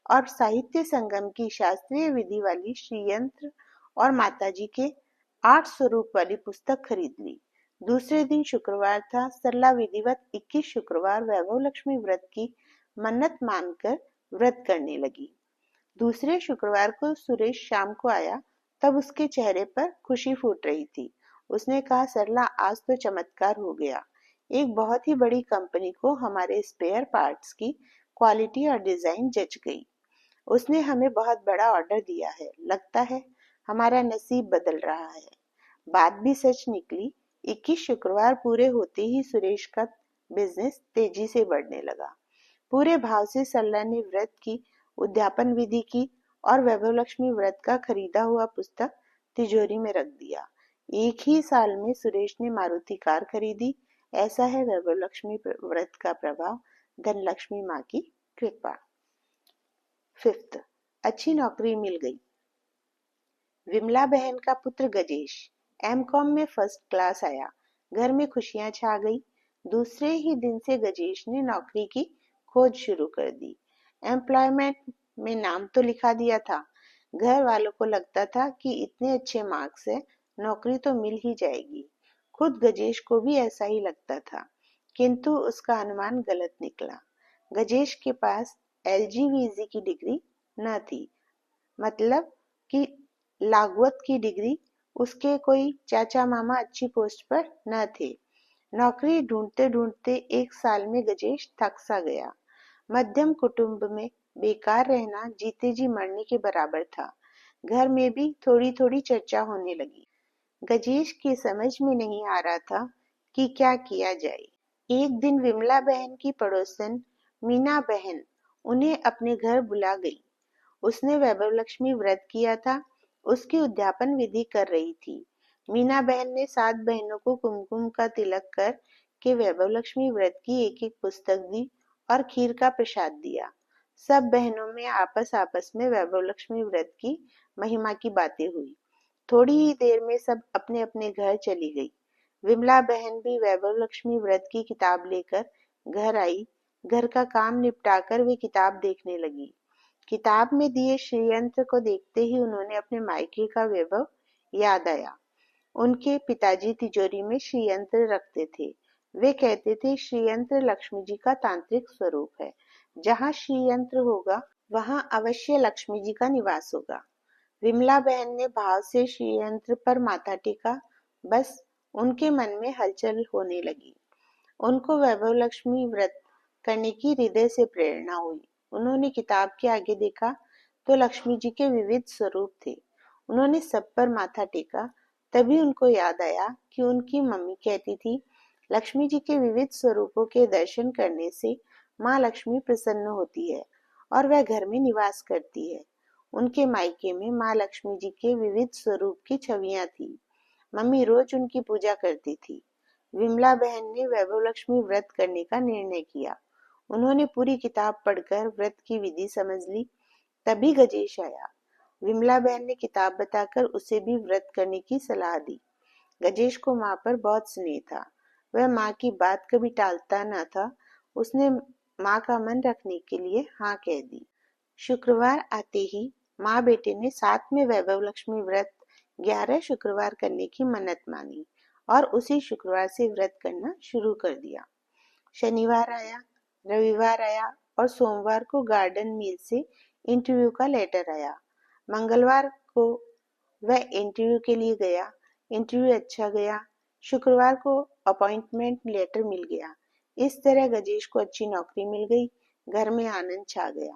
और साहित्य संगम की शास्त्रीय विधि वाली श्रीयंत्र और माताजी के 8 स्वरूप वाली पुस्तक खरीद ली। दूसरे दिन शुक्रवार था। सरला विधिवत 21 शुक्रवार वैभव लक्ष्मी व्रत की मन्नत मानकर व्रत करने लगी। दूसरे शुक्रवार को सुरेश शाम को आया, तब उसके चेहरे पर खुशी फूट रही थी। उसने कहा, सरला आज तो चमत्कार हो गया। एक बहुत ही बड़ी कंपनी को हमारे स्पेयर पार्ट्स की क्वालिटी और डिजाइन जच गई। उसने हमें बहुत बड़ा ऑर्डर दिया है। लगता है हमारा नसीब बदल रहा है। बात भी सच निकली। 21 शुक्रवार पूरे होते ही सुरेश का बिजनेस तेजी से बढ़ने लगा। पूरे भाव से सरला ने व्रत की उद्यापन विधि की और वैभव लक्ष्मी व्रत का खरीदा हुआ पुस्तक तिजोरी में रख दिया। एक ही साल में सुरेश ने मारुति कार खरीदी। ऐसा है वैभव लक्ष्मी व्रत का प्रभाव, धनलक्ष्मी माँ की कृपा। 5th, अच्छी नौकरी मिल गई। विमला बहन का पुत्र गजेश एमकॉम में फर्स्ट क्लास आया। घर में खुशियां छा गई। दूसरे ही दिन से गजेश ने नौकरी की खोज शुरू कर दी। एम्प्लॉयमेंट में नाम तो लिखा दिया था। घर वालों को लगता था कि इतने अच्छे मार्क्स है, नौकरी तो मिल ही जाएगी। खुद गजेश को भी ऐसा ही लगता था, किंतु उसका अनुमान गलत निकला। गजेश के पास LGVZ की डिग्री न थी, मतलब कि लागवत की डिग्री। उसके कोई चाचा मामा अच्छी पोस्ट पर न थे। नौकरी ढूंढते ढूंढते एक साल में गजेश थक सा गया। मध्यम कुटुंब में बेकार रहना जीते जी मरने के बराबर था। घर में भी थोड़ी थोड़ी चर्चा होने लगी। गजेश की समझ में नहीं आ रहा था कि क्या किया जाए। एक दिन विमला बहन की पड़ोसन मीना बहन उन्हें अपने घर बुला गई। उसने वैभव लक्ष्मी व्रत किया था। उसकी उद्यापन विधि कर रही थी। मीना बहन ने 7 बहनों को कुमकुम का तिलक कर के वैभव लक्ष्मी व्रत की एक एक पुस्तक दी और खीर का प्रसाद दिया। सब बहनों में आपस आपस में वैभव लक्ष्मी व्रत की महिमा की बातें हुई। थोड़ी ही देर में सब अपने अपने घर चली गई। विमला बहन भी वैभव लक्ष्मी व्रत की किताब लेकर घर आई। घर का काम निपटाकर वे किताब देखने लगी। किताब में दिए श्रीयंत्र को देखते ही उन्होंने अपने मायके का वैभव याद आया। उनके पिताजी तिजोरी में श्रीयंत्र रखते थे। वे कहते थे, श्रीयंत्र लक्ष्मी जी का तांत्रिक स्वरूप है। जहाँ श्रीयंत्र होगा वहाँ अवश्य लक्ष्मी जी का निवास होगा। विमला बहन ने भाव से श्रीयंत्र पर माथा टेका। बस उनके मन में हलचल होने लगी। उनको वैभव लक्ष्मी व्रत करने की हृदय से प्रेरणा हुई। उन्होंने किताब के आगे देखा तो लक्ष्मी जी के विविध स्वरूप थे। उन्होंने सब पर माथा टेका। तभी उनको याद आया कि उनकी मम्मी कहती थी, लक्ष्मी जी के विविध स्वरूपों के दर्शन करने से माँ लक्ष्मी प्रसन्न होती है और वह घर में निवास करती है। उनके मायके में माँ लक्ष्मी जी के विविध स्वरूप की छवियां थी। मम्मी रोज उनकी पूजा करती थी। विमला बहन ने वैभव लक्ष्मी व्रत करने का निर्णय किया। उन्होंने पूरी किताब पढ़कर व्रत की विधि समझ ली। तभी गजेश आया। विमला बहन ने किताब बताकर उसे भी व्रत करने की सलाह दी। गजेश को माँ पर बहुत स्नेह था। वह माँ की बात कभी टालता न था। उसने माँ का मन रखने के लिए हाँ कह दी। शुक्रवार आते ही माँ बेटे ने साथ में वैभव लक्ष्मी व्रत 11 शुक्रवार करने की मन्नत मानी और उसी शुक्रवार से व्रत करना शुरू कर दिया। शनिवार आया, रविवार आया और सोमवार को गार्डन मील से इंटरव्यू का लेटर आया। मंगलवार को वह इंटरव्यू के लिए गया। इंटरव्यू अच्छा गया। शुक्रवार को अपॉइंटमेंट लेटर मिल गया। इस तरह गजेश को अच्छी नौकरी मिल गई। घर में आनंद छा गया।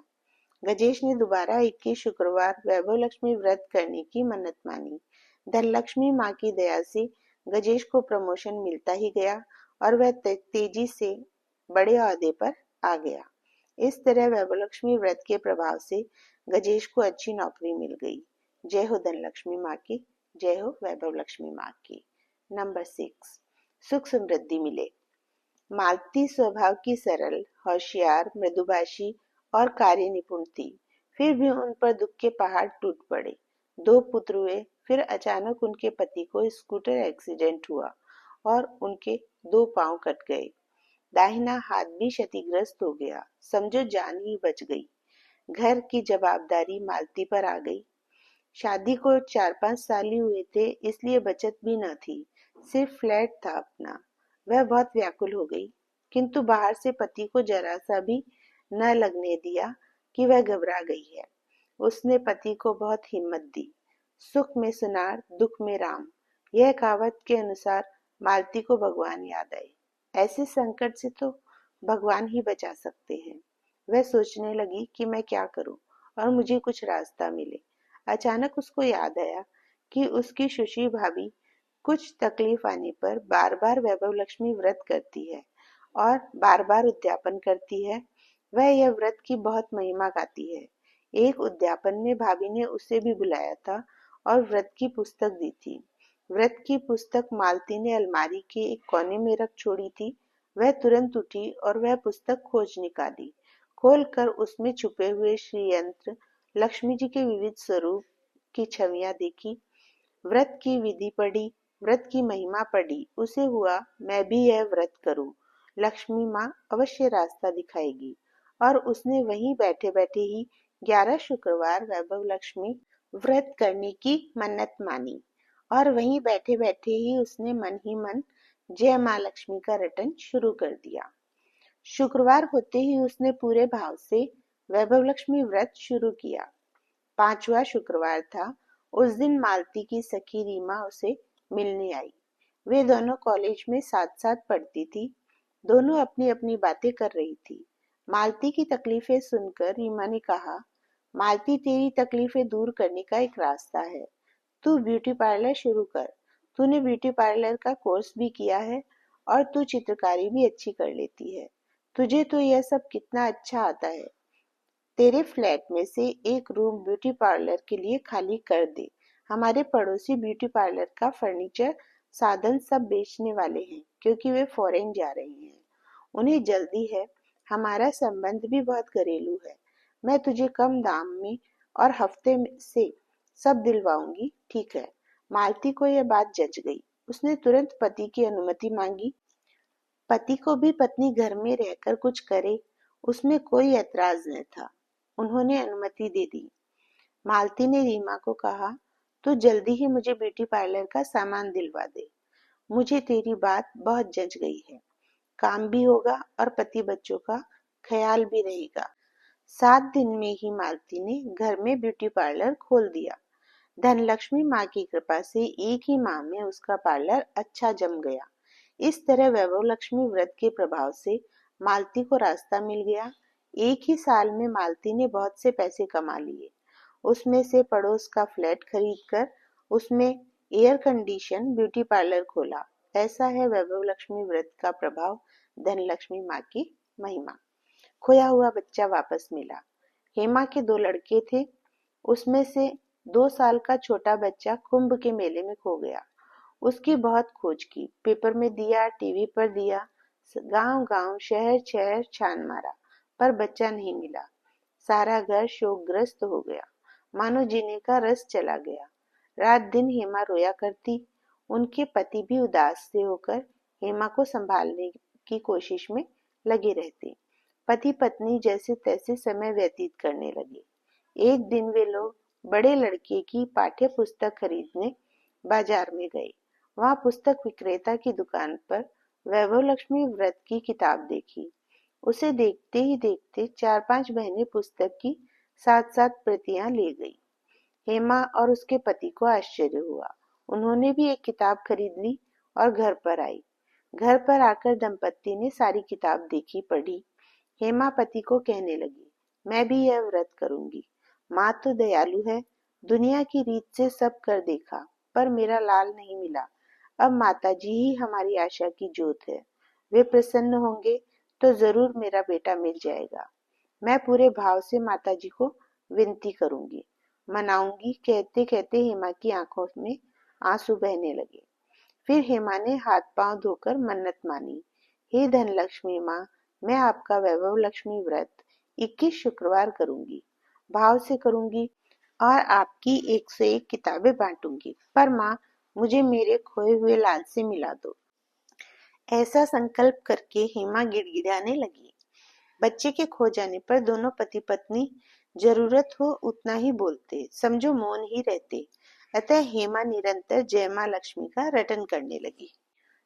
गजेश ने दोबारा 21 शुक्रवार वैभव लक्ष्मी व्रत करने की मन्नत मानी। धनलक्ष्मी माँ की दया से गजेश को प्रमोशन मिलता ही गया और वह तेजी से बड़े ओहदे पर आ गया। इस तरह वैभव लक्ष्मी व्रत के प्रभाव से गजेश को अच्छी नौकरी मिल गई। जय हो धनलक्ष्मी माँ की, जय हो वैभव लक्ष्मी माँ की। नंबर 6, सुख समृद्धि मिले। मालती स्वभाव की सरल, होशियार, मृदुभाषी और कार्य निपुण थी। फिर भी उन पर दुख के पहाड़ टूट पड़े। 2 पुत्र हुए। फिर अचानक उनके पति को स्कूटर एक्सीडेंट हुआ और उनके 2 पांव कट गए। दाहिना हाथ भी क्षतिग्रस्त हो गया। समझो जान ही बच गई। घर की जवाबदारी मालती पर आ गई। शादी को 4-5 साल ही हुए थे, इसलिए बचत भी न थी। सिर्फ फ्लैट था अपना। वह बहुत व्याकुल हो गई, किंतु बाहर से पति को जरा सा भी न लगने दिया कि वह घबरा गई है। उसने पति को बहुत हिम्मत दी। सुख में सुनार, दुख में राम, यह कहावत के अनुसार मालती को भगवान याद आए। ऐसे संकट से तो भगवान ही बचा सकते हैं। वह सोचने लगी कि मैं क्या करूं और मुझे कुछ रास्ता मिले। अचानक उसको याद आया कि उसकी सुश्री भाभी कुछ तकलीफ आने पर बार बार वैभव लक्ष्मी व्रत करती है और बार बार उद्यापन करती है। वह यह व्रत की बहुत महिमा गाती है। एक उद्यापन में भाभी ने उसे भी बुलाया था और व्रत की पुस्तक दी थी। व्रत की पुस्तक मालती ने अलमारी के एक कोने में रख छोड़ी थी। वह तुरंत उठी और वह पुस्तक खोज निकाली। खोलकर उसमें छुपे हुए श्री यंत्र, लक्ष्मी जी के विविध स्वरूप की छवियां देखी। व्रत की विधि पढ़ी, व्रत की महिमा पढ़ी। उसे हुआ मैं भी यह व्रत करूं, लक्ष्मी माँ अवश्य रास्ता दिखाएगी। और उसने वहीं बैठे बैठे ही 11 शुक्रवार वैभव लक्ष्मी व्रत करने की मन्नत मानी और वहीं बैठे बैठे ही उसने मन ही मन जय माँ लक्ष्मी का रटन शुरू कर दिया। शुक्रवार होते ही उसने पूरे भाव से वैभव लक्ष्मी व्रत शुरू किया। 5वां शुक्रवार था। उस दिन मालती की सखी रीमा उसे मिलने आई। वे दोनों कॉलेज में साथ साथ पढ़ती थी। दोनों अपनी अपनी बातें कर रही थी। मालती की तकलीफें सुनकर रीमा ने कहा, मालती तेरी तकलीफें दूर करने का एक रास्ता है। तू ब्यूटी पार्लर शुरू कर। तूने ब्यूटी पार्लर का कोर्स भी किया है और तू चित्रकारी भी अच्छी कर लेती है। तुझे तो यह सब कितना अच्छा आता है। तेरे फ्लैट में से एक रूम ब्यूटी पार्लर के लिए खाली कर दे। हमारे पड़ोसी ब्यूटी पार्लर का फर्नीचर साधन सब बेचने वाले हैं, क्योंकि वे फॉरेन जा रहे हैं। उन्हें जल्दी है। हमारा संबंध भी बहुत घरेलू है। मैं तुझे कम दाम में और हफ्ते से सब दिलवाऊंगी, ठीक है? मालती को यह बात जच गई। उसने तुरंत पति की अनुमति मांगी। पति को भी पत्नी घर में रहकर कुछ करे, उसमें कोई ऐतराज न था। उन्होंने अनुमति दे दी। मालती ने रीमा को कहा, तू जल्दी ही मुझे ब्यूटी पार्लर का सामान दिलवा दे। मुझे तेरी बात बहुत जच गई है। काम भी होगा और पति बच्चों का ख्याल भी रहेगा। 7 दिन में ही मालती ने घर में ब्यूटी पार्लर खोल दिया। धनलक्ष्मी माँ की कृपा से एक ही माह में उसका पार्लर अच्छा जम गया। इस तरह वैभव लक्ष्मी व्रत के प्रभाव से मालती को रास्ता मिल गया। एक ही साल में मालती ने बहुत से पैसे कमा लिए। उसमें से पड़ोस का फ्लैट खरीदकर उसमें एयर कंडीशन ब्यूटी पार्लर खोला। ऐसा है वैभव लक्ष्मी व्रत का प्रभाव, धनलक्ष्मी माँ की महिमा। खोया हुआ बच्चा वापस मिला। हेमा के 2 लड़के थे। उसमें से 2 साल का छोटा बच्चा कुंभ के मेले में खो गया। उसकी बहुत खोज की, पेपर में दिया, टीवी पर दिया, गांव गांव शहर शहर छान मारा, पर बच्चा नहीं मिला। सारा घर शोकग्रस्त हो गया, मानो जीने का रस चला गया। रात दिन हेमा रोया करती। उनके पति भी उदास से होकर हेमा को संभालने की कोशिश में लगे रहते। पति पत्नी जैसे तैसे समय व्यतीत करने लगे। एक दिन वे लोग बड़े लड़के की पाठ्य पुस्तक खरीदने बाजार में गए। वहां पुस्तक विक्रेता की दुकान पर वैभव लक्ष्मी व्रत की किताब देखी। उसे देखते ही देखते 4-5 बहनें पुस्तक की 7-7 प्रतियां ले गई। हेमा और उसके पति को आश्चर्य हुआ। उन्होंने भी एक किताब खरीद ली और घर पर आई। घर पर आकर दंपत्ति ने सारी किताब देखी पढ़ी। हेमा पति को कहने लगी, मैं भी यह व्रत करूंगी। माँ तो दयालु है, दुनिया की रीत से सब कर देखा, पर मेरा लाल नहीं मिला। अब माताजी ही हमारी आशा की ज्योत है। वे प्रसन्न होंगे तो जरूर मेरा बेटा मिल जाएगा। मैं पूरे भाव से माताजी को विनती करूंगी, मनाऊंगी। कहते कहते हेमा की आंखों में आंसू बहने लगे। फिर हेमा ने हाथ पांव धोकर मन्नत मानी, हे धनलक्ष्मी माँ, मैं आपका वैभव लक्ष्मी व्रत 21 शुक्रवार करूंगी, भाव से करूंगी और आपकी 101 किताबें बांटूंगी, पर माँ मुझे मेरे खोए हुए लाल से मिला दो। ऐसा संकल्प करके हेमा गिड़गिड़ाने लगी। बच्चे के खो जाने पर दोनों पति पत्नी जरूरत हो उतना ही बोलते, समझो मौन ही रहते। अतः हेमा निरंतर जय मां लक्ष्मी का रटन करने लगी।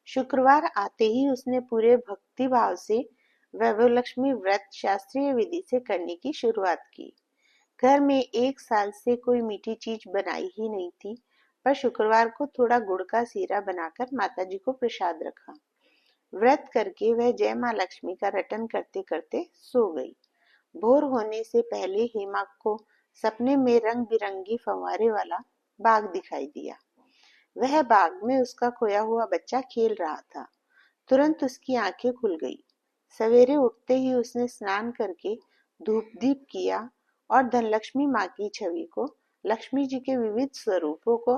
शुक्रवार आते ही उसने पूरे भक्ति भाव से वैभव लक्ष्मी व्रत शास्त्रीय विधि से करने की शुरुआत की। घर में 1 साल से कोई मीठी चीज बनाई ही नहीं थी, पर शुक्रवार को थोड़ा गुड़ का सीरा बनाकर माताजी को प्रसाद रखा। व्रत करके वह जय मां लक्ष्मी का रटन करते करते सो गई। भोर होने से पहले हेमा को सपने में रंग बिरंगी फव्वारे वाला बाग दिखाई दिया। वह बाग में उसका खोया हुआ बच्चा खेल रहा था। तुरंत उसकी आंखें खुल गई। सवेरे उठते ही उसने स्नान करके धूप दीप किया और धनलक्ष्मी माँ की छवि को, लक्ष्मी जी के विविध स्वरूपों को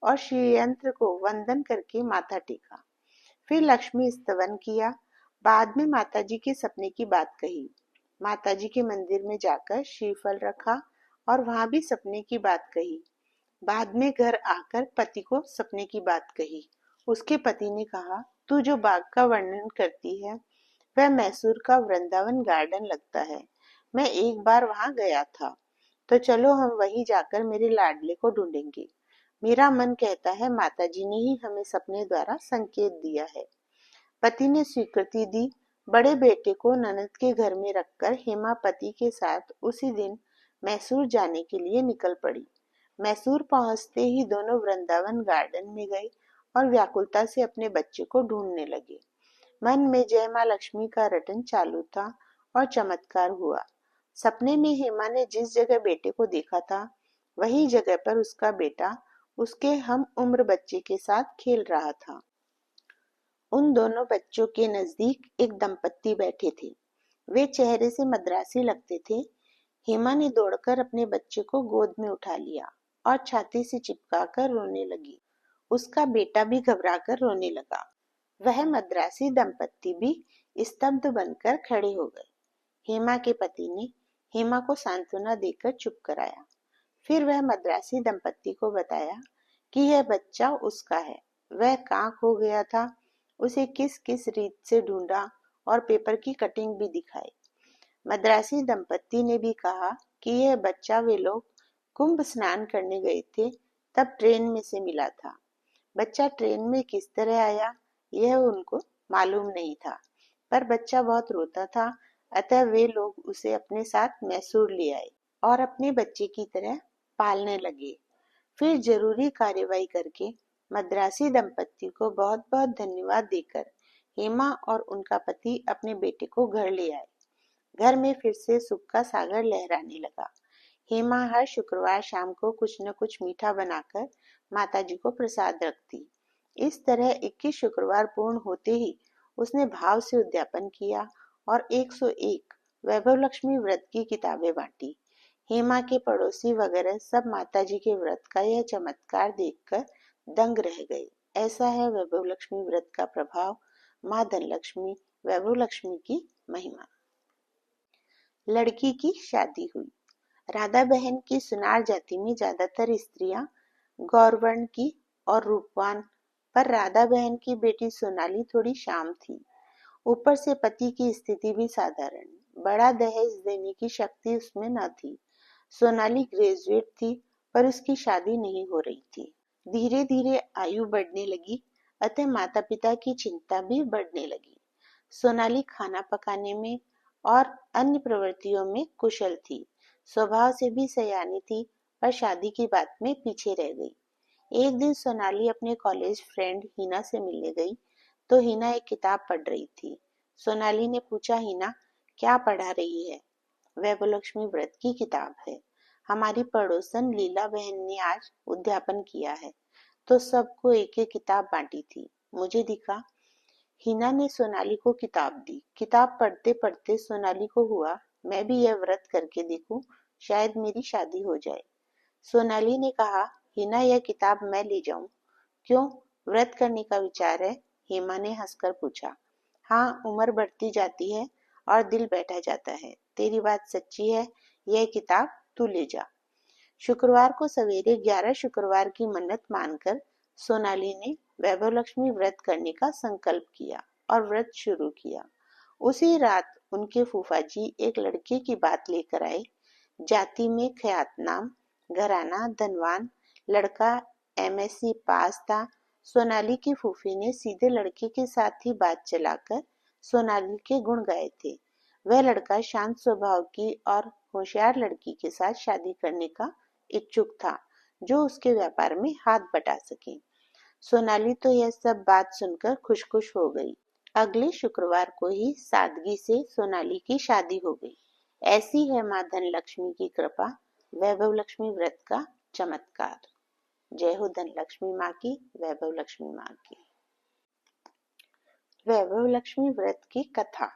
और श्री यंत्र को वंदन करके माथा टेका। फिर लक्ष्मी स्तवन किया। बाद में माताजी के सपने की बात कही। माताजी के मंदिर में जाकर श्रीफल रखा और वहां भी सपने की बात कही। बाद में घर आकर पति को सपने की बात कही। उसके पति ने कहा, तू जो बाग का वर्णन करती है वह मैसूर का वृंदावन गार्डन लगता है। मैं एक बार वहां गया था, तो चलो हम वहीं जाकर मेरे लाडले को ढूंढेंगे। मेरा मन कहता है माताजी ने ही हमें सपने द्वारा संकेत दिया है। पति ने स्वीकृति दी। बड़े बेटे को ननद के घर में रखकर हेमा पति के साथ उसी दिन मैसूर जाने के लिए निकल पड़ी। मैसूर पहुंचते ही दोनों वृंदावन गार्डन में गए और व्याकुलता से अपने बच्चे को ढूंढने लगे। मन में जय मां लक्ष्मी का रटन चालू था और चमत्कार हुआ। सपने में हेमा ने जिस जगह बेटे को देखा था, वही जगह पर उसका बेटा उसके हम उम्र बच्चे के साथ खेल रहा था। उन दोनों बच्चों के नजदीक एक दंपत्ति बैठे थे। वे चेहरे से मद्रासी लगते थे। हेमा ने दौड़कर अपने बच्चे को गोद में उठा लिया और छाती से चिपकाकर रोने लगी। उसका बेटा भी घबराकर रोने लगा। वह मद्रासी दंपत्ति भी स्तब्ध बनकर खड़े हो गए। हेमा के पति ने हेमा को सांत्वना देकर चुप कराया। फिर वह मद्रासी दंपत्ति को बताया कि यह बच्चा उसका है। वह कहाँ खो गया था, उसे किस किस रीत से ढूंढा और पेपर की कटिंग भी दिखाई। मद्रासी दंपत्ति ने भी कहा कि यह बच्चा वे लोग कुंभ स्नान करने गए थे, तब ट्रेन में से मिला था। बच्चा ट्रेन में किस तरह आया यह उनको मालूम नहीं था, पर बच्चा बहुत रोता था, अतः वे लोग उसे अपने साथ मैसूर ले आए और अपने बच्चे की तरह पालने लगे। फिर जरूरी कार्यवाही करके मद्रासी दंपत्ति को बहुत बहुत धन्यवाद देकर हेमा और उनका पति अपने बेटे को घर ले आए। घर में फिर से सुख का सागर लहराने लगा। हेमा हर शुक्रवार शाम को कुछ न कुछ मीठा बनाकर माताजी को प्रसाद रखती। इस तरह 21 शुक्रवार पूर्ण होते ही उसने भाव से उद्यापन किया और 101 वैभव लक्ष्मी व्रत की किताबें बांटी। हेमा के पड़ोसी वगैरह सब माताजी के व्रत का यह चमत्कार देखकर दंग रह गए। ऐसा है वैभव लक्ष्मी व्रत का प्रभाव, माँ धनलक्ष्मी, वैभव लक्ष्मी की महिमा। लड़की की शादी हुई। राधा बहन की सुनार जाति में ज्यादातर स्त्रियां गौरवर्ण की और रूपवान, पर राधा बहन की बेटी सोनाली थोड़ी शाम थी। ऊपर से पति की स्थिति भी साधारण, बड़ा दहेज देने की शक्ति उसमें न थी। सोनाली ग्रेजुएट थी, पर उसकी शादी नहीं हो रही थी। धीरे धीरे आयु बढ़ने लगी, अतः माता पिता की चिंता भी बढ़ने लगी। सोनाली खाना पकाने में और अन्य प्रवृत्तियों में कुशल थी। स्वभाव से भी सयानी थी, पर शादी की बात में पीछे रह गई। एक दिन सोनाली अपने कॉलेज फ्रेंड हिना से मिलने गई, तो हिना एक किताब पढ़ रही थी। सोनाली ने पूछा, हिना क्या पढ़ा रही है? वैभव लक्ष्मी व्रत की किताब है। हमारी पड़ोसन लीला बहन ने आज उद्यापन किया है, तो सबको एक एक किताब बांटी थी। मुझे दिखा। हिना ने सोनाली को किताब दी। किताब पढ़ते पढ़ते सोनाली को हुआ, मैं भी यह व्रत करके देखूं, शायद मेरी शादी हो जाए। सोनाली ने कहा, हिना यह किताब मैं ले जाऊं? क्यों, व्रत करने का विचार है? हेमा ने हंसकर पूछा। हाँ, उम्र बढ़ती जाती है और दिल बैठा जाता है। तेरी बात सच्ची है, यह किताब तू ले जा। शुक्रवार को सवेरे 11 शुक्रवार की मन्नत मानकर सोनाली ने वैभव लक्ष्मी व्रत करने का संकल्प किया और व्रत शुरू किया। उसी रात उनके फूफा जी एक लड़के की बात लेकर आए। जाति में ख्यातनाम, घराना धनवान, लड़का एमएससी पास था। सोनाली की फूफी ने सीधे लड़के के साथ ही बात चलाकर सोनाली के गुण गाए थे। वह लड़का शांत स्वभाव की और होशियार लड़की के साथ शादी करने का इच्छुक था, जो उसके व्यापार में हाथ बटा सके। सोनाली तो यह सब बात सुनकर खुश खुश हो गई। अगले शुक्रवार को ही सादगी से सोनाली की शादी हो गई। ऐसी है माँ धनलक्ष्मी की कृपा, वैभव लक्ष्मी व्रत का चमत्कार। जय हो धनलक्ष्मी माँ की, वैभव लक्ष्मी माँ की। वैभव लक्ष्मी व्रत की कथा।